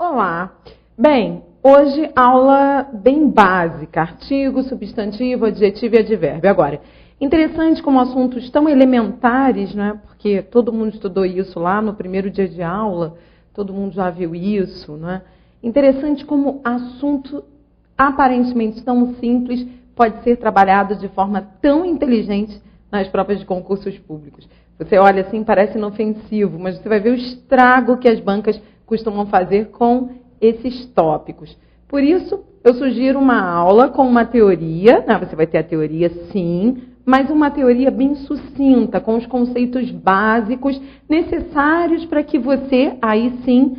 Olá! Bem, hoje aula bem básica, artigo, substantivo, adjetivo e advérbio. Agora, interessante como assuntos tão elementares, não é? Porque todo mundo estudou isso lá no primeiro dia de aula, todo mundo já viu isso, não é? Interessante como assunto aparentemente tão simples pode ser trabalhado de forma tão inteligente nas provas de concursos públicos. Você olha assim, parece inofensivo, mas você vai ver o estrago que as bancas costumam fazer com esses tópicos. Por isso, eu sugiro uma aula com uma teoria, você vai ter a teoria sim, mas uma teoria bem sucinta, com os conceitos básicos necessários para que você, aí sim,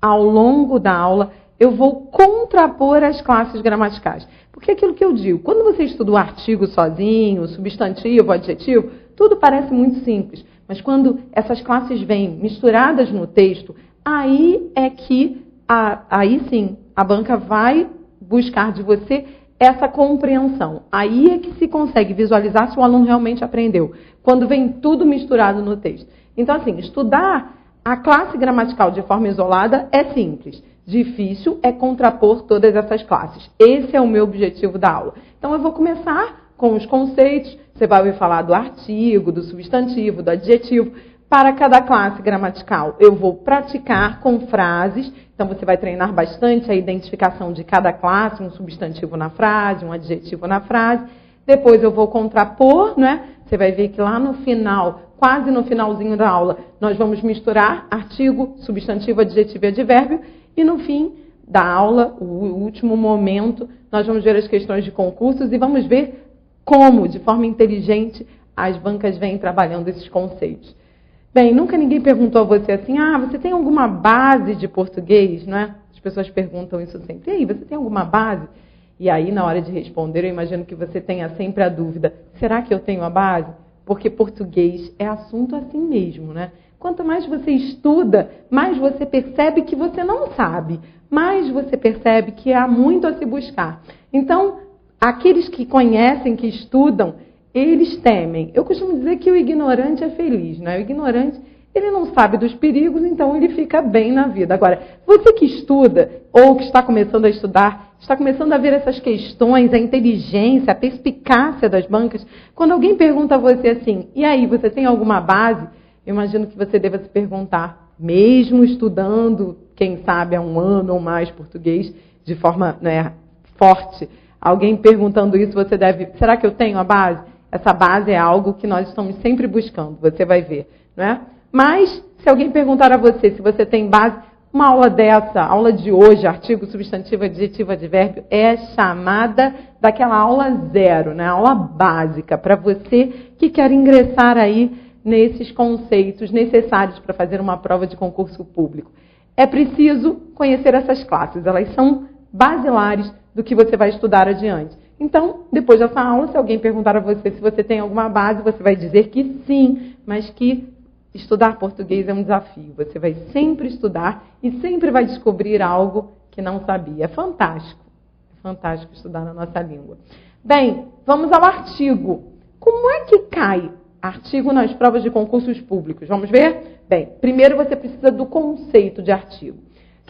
ao longo da aula, eu vou contrapor as classes gramaticais. Porque é aquilo que eu digo, quando você estuda o artigo sozinho, o substantivo, o adjetivo, tudo parece muito simples. Mas quando essas classes vêm misturadas no texto, aí é que, aí sim, a banca vai buscar de você essa compreensão. Aí é que se consegue visualizar se o aluno realmente aprendeu. Quando vem tudo misturado no texto. Então, assim, estudar a classe gramatical de forma isolada é simples. Difícil é contrapor todas essas classes. Esse é o meu objetivo da aula. Então, eu vou começar com os conceitos. Você vai ouvir falar do artigo, do substantivo, do adjetivo. Para cada classe gramatical, eu vou praticar com frases. Então, você vai treinar bastante a identificação de cada classe, um substantivo na frase, um adjetivo na frase. Depois, eu vou contrapor, né? Você vai ver que lá no final, quase no finalzinho da aula, nós vamos misturar artigo, substantivo, adjetivo e advérbio. E no fim da aula, o último momento, nós vamos ver as questões de concursos e vamos ver como, de forma inteligente, as bancas vêm trabalhando esses conceitos. Bem, nunca ninguém perguntou a você assim, você tem alguma base de português, não é? As pessoas perguntam isso sempre. E aí, você tem alguma base? E aí, na hora de responder, eu imagino que você tenha sempre a dúvida, será que eu tenho a base? Porque português é assunto assim mesmo, né? Quanto mais você estuda, mais você percebe que você não sabe, mais você percebe que há muito a se buscar. Então, aqueles que conhecem, que estudam, eles temem. Eu costumo dizer que o ignorante é feliz, né? O ignorante, ele não sabe dos perigos, então ele fica bem na vida. Agora, você que estuda, ou que está começando a estudar, está começando a ver essas questões, a inteligência, a perspicácia das bancas, quando alguém pergunta a você assim, e aí, você tem alguma base? Eu imagino que você deva se perguntar, mesmo estudando, quem sabe há um ano ou mais português, de forma forte, alguém perguntando isso, você deve, será que eu tenho a base? Essa base é algo que nós estamos sempre buscando, você vai ver, não é? Mas, se alguém perguntar a você se você tem base, uma aula dessa, aula de hoje, artigo, substantivo, adjetivo, advérbio, é chamada daquela aula zero, né? Aula básica, para você que quer ingressar aí nesses conceitos necessários para fazer uma prova de concurso público. É preciso conhecer essas classes, elas são basilares do que você vai estudar adiante. Então, depois dessa aula, se alguém perguntar a você se você tem alguma base, você vai dizer que sim, mas que estudar português é um desafio. Você vai sempre estudar e sempre vai descobrir algo que não sabia. É fantástico estudar na nossa língua. Bem, vamos ao artigo. Como é que cai artigo nas provas de concursos públicos? Vamos ver? Bem, primeiro você precisa do conceito de artigo.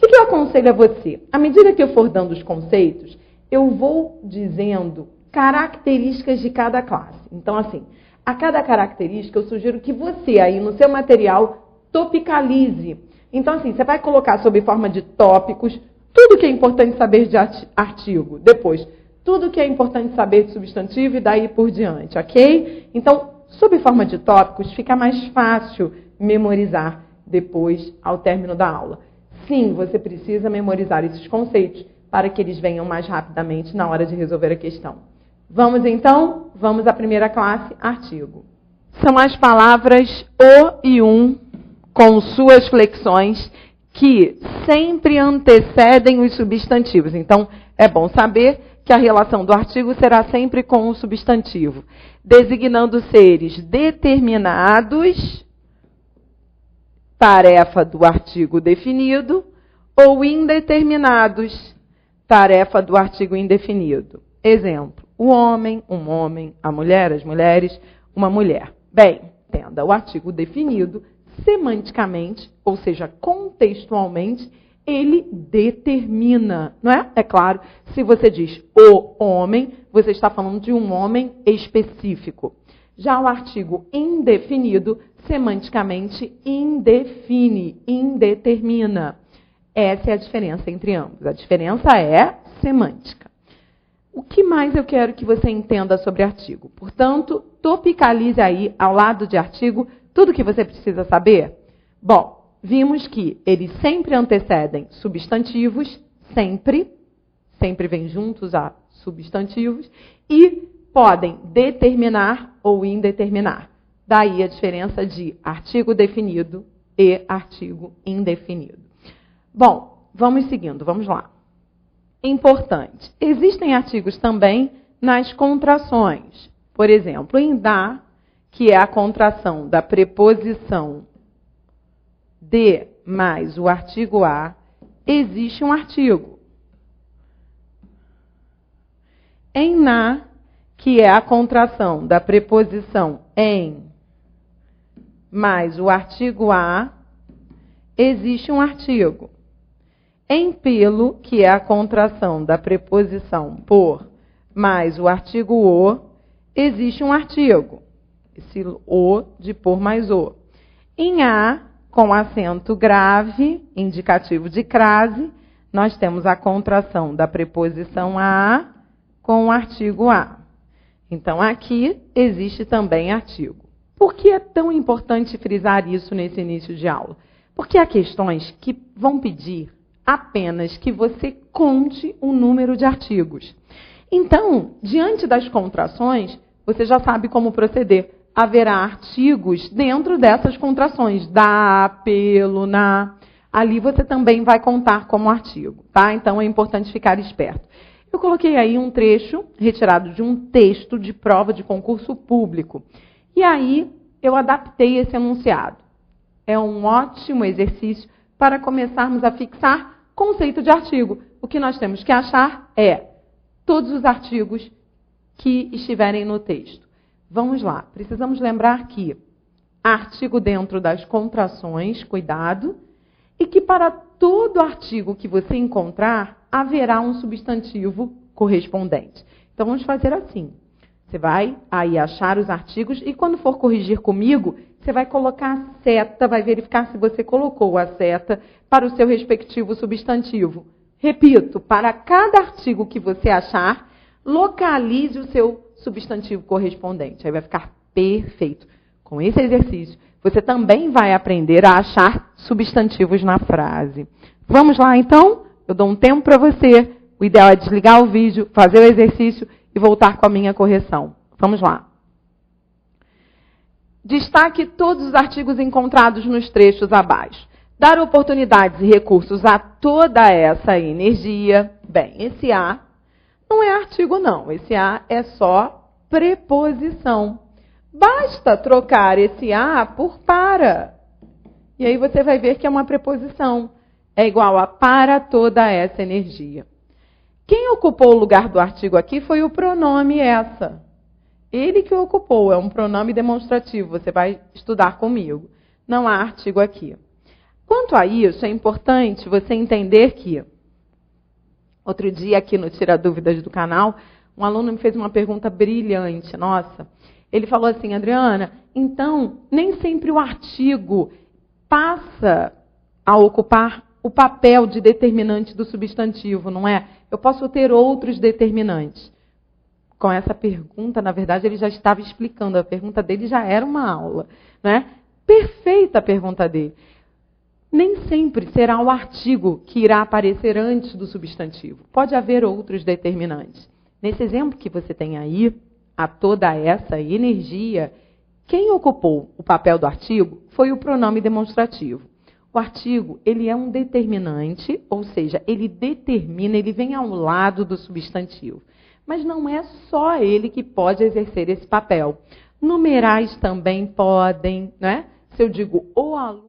O que eu aconselho a você? À medida que eu for dando os conceitos, eu vou dizendo características de cada classe. Então, assim, a cada característica, eu sugiro que você aí no seu material topicalize. Então, assim, você vai colocar sob forma de tópicos tudo que é importante saber de artigo. Depois, tudo que é importante saber de substantivo e daí por diante, ok? Então, sob forma de tópicos, fica mais fácil memorizar depois, ao término da aula. Sim, você precisa memorizar esses conceitos para que eles venham mais rapidamente na hora de resolver a questão. Vamos então? Vamos à primeira classe, artigo. São as palavras o e um, com suas flexões, que sempre antecedem os substantivos. Então, é bom saber que a relação do artigo será sempre com o substantivo, designando seres determinados, tarefa do artigo definido, ou indeterminados, tarefa do artigo indefinido. Exemplo, o homem, um homem, a mulher, as mulheres, uma mulher. Bem, entenda, o artigo definido, semanticamente, ou seja, contextualmente, ele determina, não é? É claro, se você diz o homem, você está falando de um homem específico. Já o artigo indefinido, semanticamente, indefine, indetermina. Essa é a diferença entre ambos. A diferença é semântica. O que mais eu quero que você entenda sobre artigo? Portanto, topicalize aí, ao lado de artigo, tudo que você precisa saber. Bom, vimos que eles sempre antecedem substantivos, sempre vêm juntos a substantivos, e podem determinar ou indeterminar. Daí a diferença de artigo definido e artigo indefinido. Bom, vamos seguindo, vamos lá. Importante. Existem artigos também nas contrações. Por exemplo, em dá, que é a contração da preposição de mais o artigo a, existe um artigo. Em na, que é a contração da preposição em mais o artigo a, existe um artigo. Em pelo, que é a contração da preposição por mais o artigo o, existe um artigo. Esse o de por mais o. Em a, com acento grave, indicativo de crase, nós temos a contração da preposição a com o artigo a. Então, aqui existe também artigo. Por que é tão importante frisar isso nesse início de aula? Porque há questões que vão pedir apenas que você conte o número de artigos. Então, diante das contrações, você já sabe como proceder. Haverá artigos dentro dessas contrações, da, pelo, na. Ali você também vai contar como artigo, tá? Então, é importante ficar esperto. Eu coloquei aí um trecho retirado de um texto de prova de concurso público. E aí, eu adaptei esse enunciado. É um ótimo exercício para começarmos a fixar conceito de artigo. O que nós temos que achar é todos os artigos que estiverem no texto. Vamos lá. Precisamos lembrar que artigo dentro das contrações, cuidado, e que para todo artigo que você encontrar, haverá um substantivo correspondente. Então, vamos fazer assim. Você vai aí achar os artigos e quando for corrigir comigo, você vai colocar a seta, vai verificar se você colocou a seta para o seu respectivo substantivo. Repito, para cada artigo que você achar, localize o seu substantivo correspondente. Aí vai ficar perfeito. Com esse exercício, você também vai aprender a achar substantivos na frase. Vamos lá, então? Eu dou um tempo para você. O ideal é desligar o vídeo, fazer o exercício e voltar com a minha correção. Vamos lá. Destaque todos os artigos encontrados nos trechos abaixo. Dar oportunidades e recursos a toda essa energia. Bem, esse a não é artigo, não. Esse a é só preposição. Basta trocar esse a por para. E aí você vai ver que é uma preposição. É igual a para toda essa energia. Quem ocupou o lugar do artigo aqui foi o pronome essa. Ele que o ocupou, é um pronome demonstrativo. Você vai estudar comigo. Não há artigo aqui. Quanto a isso, é importante você entender que, outro dia aqui no Tira Dúvidas do canal, um aluno me fez uma pergunta brilhante. Nossa, ele falou assim, Adriana, então, nem sempre o artigo passa a ocupar o papel de determinante do substantivo, não é? Eu posso ter outros determinantes. Com essa pergunta, na verdade, ele já estava explicando. A pergunta dele já era uma aula, né? Perfeita a pergunta dele. Nem sempre será o artigo que irá aparecer antes do substantivo. Pode haver outros determinantes. Nesse exemplo que você tem aí, a toda essa energia, quem ocupou o papel do artigo foi o pronome demonstrativo. O artigo, ele é um determinante, ou seja, ele determina, ele vem ao lado do substantivo. Mas não é só ele que pode exercer esse papel. Numerais também podem, né? Se eu digo o aluno...